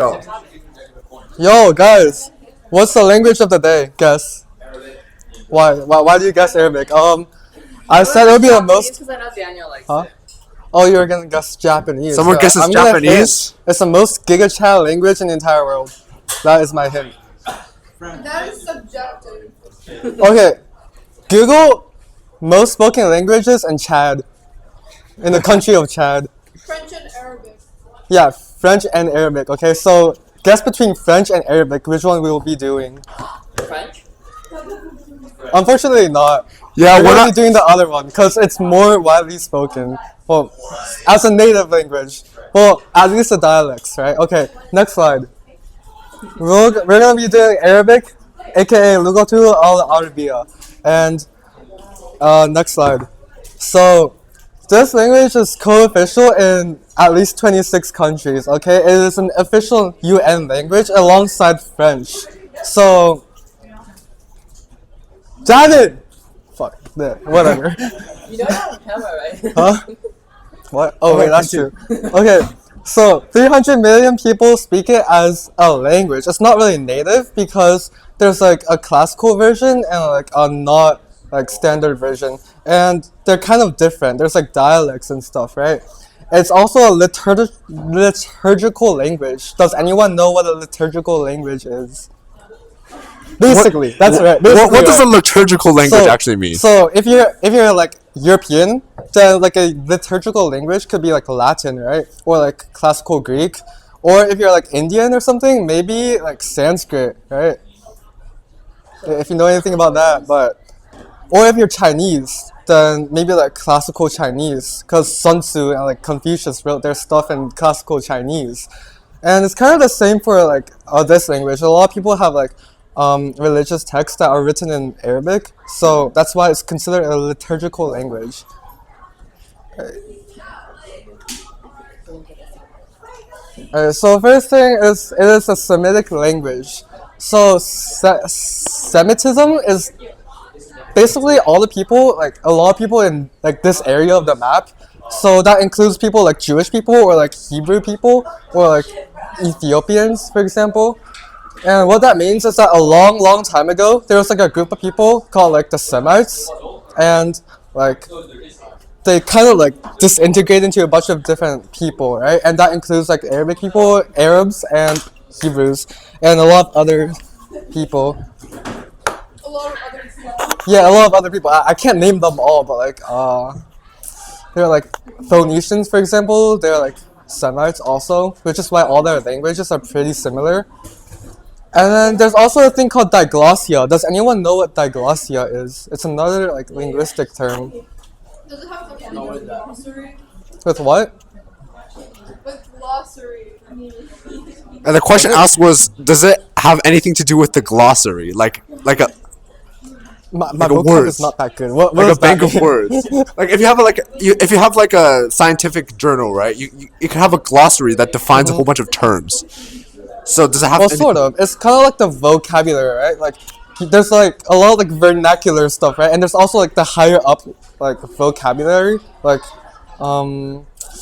Yo. Yo, guys, what's the language of the day? Guess. Why? Why do you guess Arabic? I said it would be the most. Because I know Daniel likes Huh? it. Oh, you were gonna guess Japanese. Someone Yeah, guesses I'm gonna hint. Japanese? It's the most giga-chat language in the entire world. That is my hint. That is subjective. Okay, Google most spoken languages in Chad, in the country of Chad. French and Arabic. Yeah, French and Arabic. Okay, so guess between French and Arabic, which one we will be doing? French? Unfortunately, not. Yeah, We're we're gonna be not. doing the other one because it's more widely spoken. Well, as a native language. Well, at least the dialects, right? Okay, next slide. We're gonna be doing Arabic, aka Lugatu al Arabiya. And next slide. So this language is co-official in at least 26 countries. Okay, it is an official UN language alongside French. So, David. Fuck. Yeah, whatever. You know you're on camera, right? Huh? What? Oh, wait, that's true. Okay, so 300 million people speak it as a language. It's not really native because there's like a classical version and like a not like standard version, and they're kind of different. There's like dialects and stuff, right? It's also a liturgical language. Does anyone know what a liturgical language is? Basically, that's right. What Basically does a right. liturgical language actually mean? So if you're like European, then like a liturgical language could be like Latin, right? Or like classical Greek. Or if you're like Indian or something, maybe like Sanskrit, right? If you know anything about that, but or if you're Chinese, then maybe like classical Chinese, because Sun Tzu and like Confucius wrote their stuff in classical Chinese. And it's kind of the same for like this language. A lot of people have like religious texts that are written in Arabic, so that's why it's considered a liturgical language. So first thing is it is a Semitic language. So Semitism is basically all the people, like a lot of people in like this area of the map. So that includes people like Jewish people or like Hebrew people or like Ethiopians, for example. And what that means is that a long time ago, there was like a group of people called like the Semites, and like they kind of like disintegrate into a bunch of different people, right? And that includes like Arabic people, Arabs, and Hebrews, and a lot of other people. A lot of other people. Yeah, a lot of other people. I can't name them all, but like they're like Phoenicians, for example. They're like Semites also, which is why all their languages are pretty similar. And then there's also a thing called diglossia. Does anyone know what diglossia is? It's another like linguistic term. Does it have something to do with glossary? With what? With glossary. And the question asked was, does it have anything to do with the glossary? Like a My Like a vocab words. is not that good. What like does a bank that of mean? words. Like if you have like a scientific journal, right? You can have a glossary that defines a whole bunch of terms. So does it have? Well, sort of. It's kind of like the vocabulary, right? Like, there's like a lot of like vernacular stuff, right? And there's also like the higher up like vocabulary, like,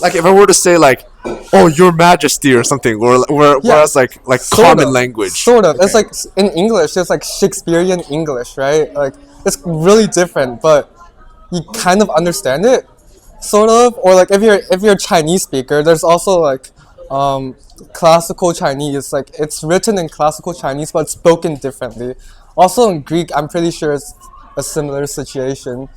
Like if I were to say like, "Oh, Your Majesty" or something, or whereas like sort common of, language. Sort of. It's Okay. like in English, there's like Shakespearean English, right? Like it's really different, but you kind of understand it, sort of. Or like if you're a Chinese speaker, there's also like classical Chinese. Like it's written in classical Chinese, but it's spoken differently. Also in Greek, I'm pretty sure it's a similar situation.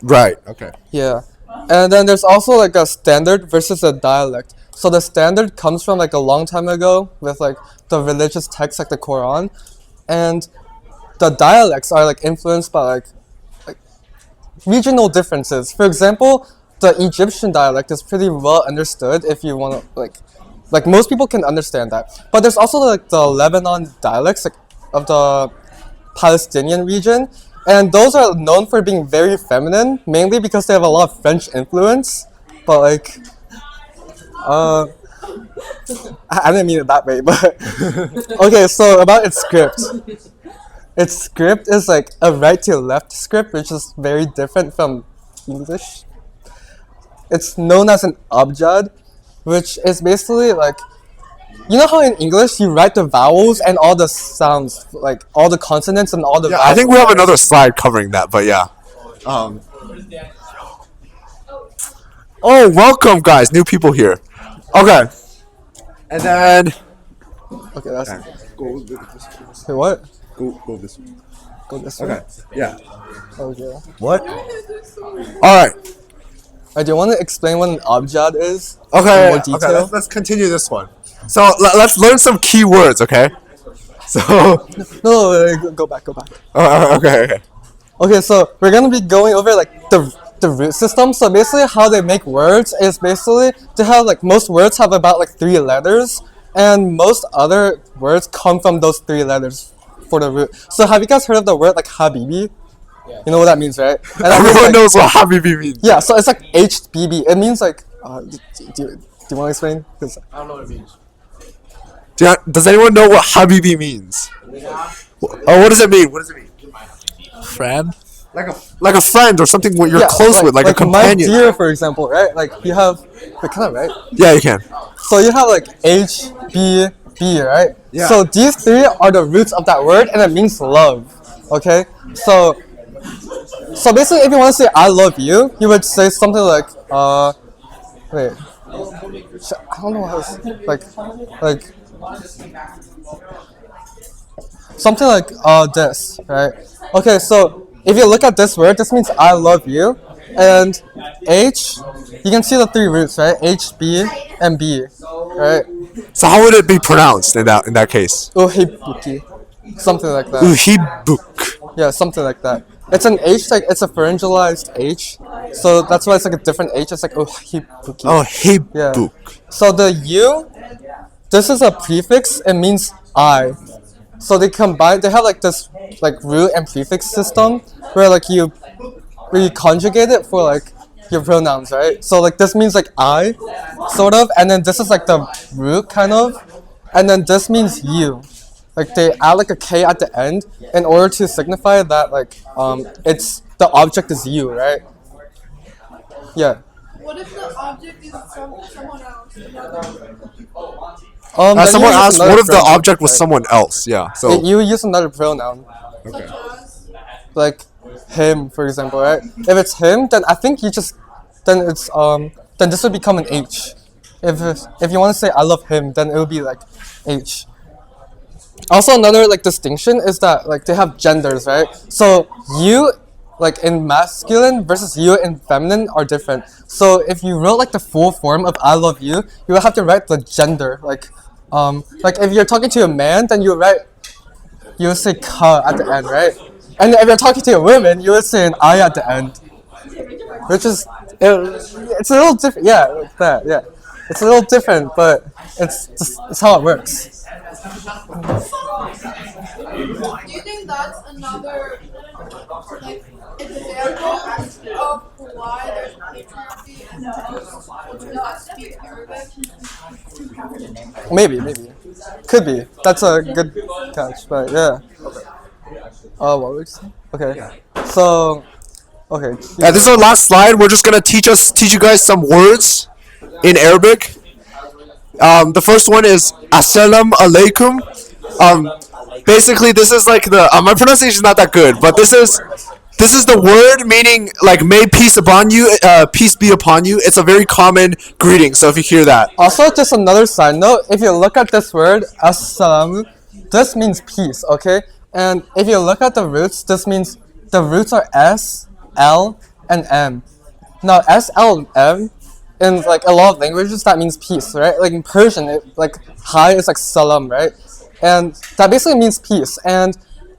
Right. Okay. Yeah. And then there's also like a standard versus a dialect. So the standard comes from like a long time ago with like the religious texts like the Quran, and the dialects are like influenced by like regional differences. For example, the Egyptian dialect is pretty well understood if you want to like most people can understand that. But there's also like the Lebanon dialects like of the Palestinian region, and those are known for being very feminine, mainly because they have a lot of French influence. But like, I didn't mean it that way, but okay. So about its script, its script is like a right to left script, which is very different from English. It's known as an abjad, which is basically like you know how in English you write the vowels and all the sounds, like all the consonants and all the Yeah, vowels. I think we have another slide covering that, but yeah. Oh, welcome, guys. New people here. Okay. And then. Okay, that's. Go Okay, what? this way. Go this way. Okay. Yeah. Okay. What? Alright. Do you want to explain what an abjad is? Okay. In more Okay. detail? Let's continue this one. So let's learn some key words, okay? So. No, go back. Okay. Okay, so we're gonna be going over like the root system. So basically, how they make words is basically to have like most words have about like 3 letters, and most other words come from those 3 letters for the root. So have you guys heard of the word like habibi? You know what that means, right? And that means, Everyone like, knows what habibi means. Yeah, so it's like HBB. It means like. Do you want to explain? 'Cause- I don't know what it means. Does anyone know what habibi means? Oh, what does it mean? What does it mean? Friend? Like a friend or something what you're yeah, close with, like a companion. My dear, for example, right? Like you have, wait, can I write? Yeah, you can. So you have like H, B, B, right? Yeah. So these 3 are the roots of that word, and it means love. Okay. So basically, if you want to say "I love you," you would say something like wait. I don't know how to say, like something like this, right? Okay, so if you look at this word, this means I love you, and H, you can see the 3 roots, right? H, B, and B, right? So how would it be pronounced in that case? Uhibuki, something like that. Uhibuk. Yeah, something like that. It's an H, like it's a pharyngalized H, so that's why it's like a different H. It's like uhibuki. Oh, hibuk. So the U, this is a prefix. It means I. So they combine. They have like this like root and prefix system where like you conjugate it for like your pronouns, right? So like this means like I, sort of, and then this is like the root kind of, and then this means you. Like they add like a K at the end in order to signify that like it's the object is you, right? Yeah. What if the object is someone else? Then Someone you use asked, another what if the pronoun, object was right? someone else? Yeah. So You use another pronoun, Such as like him, for example, right? If it's him, then I think then it's then this would become an H. If you want to say I love him, then it would be like H. Also, another like distinction is that like they have genders, right? So you, like in masculine versus you in feminine are different. So if you wrote like the full form of I love you, you would have to write the gender. Like if you're talking to a man, then you would say ka at the end, right? And if you're talking to a woman, you would say an I at the end, which is it's a little different. Yeah, like that. Yeah, it's a little different, but it's how it works. Do you think that's another like example of why there's patriarchy and cultures that speak Arabic? Maybe, could be. That's a good catch, but yeah. What were you saying? Okay, so okay. yeah, this is our last slide. We're just gonna teach you guys some words in Arabic. The first one is Assalamu alaikum. Basically, this is like my pronunciation is not that good, but this is the word meaning like may peace upon you, peace be upon you. It's a very common greeting. So if you hear that, Also, just another side note, if you look at this word, assalamu, this means peace, okay? And if you look at the roots, this means the roots are S, L, and M. Now, S, L, and M, in like a lot of languages, that means peace, right? Like in Persian, like hi is like salam, right? And that basically means peace. And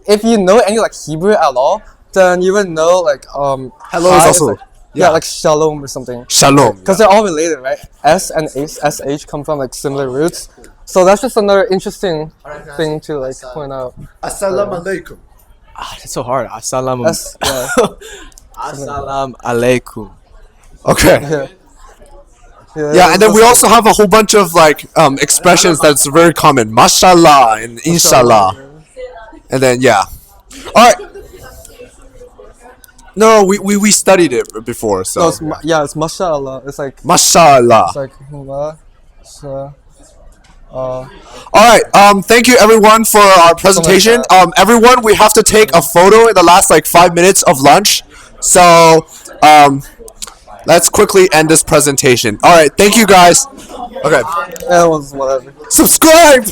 if you know any like Hebrew at all, then you would know like hello hi is also like, yeah, like shalom or something. shalom. Because they're all related, right? S and SH come from like similar roots. So that's just another interesting thing to like point out. Assalamu alaikum. It's so hard. Assalamu Assalam alaikum. Okay. Yeah. Yeah, and then we also have a whole bunch of like expressions that's very common. Mashallah and inshallah. And then yeah. Alright. No, we studied it before, so No, it's mashallah. It's like Mashallah. it's like All right. Thank you everyone for our presentation. Everyone, we have to take a photo in the last like 5 minutes of lunch. So, let's quickly end this presentation. All right. Thank you guys. Okay. That was whatever. Subscribe.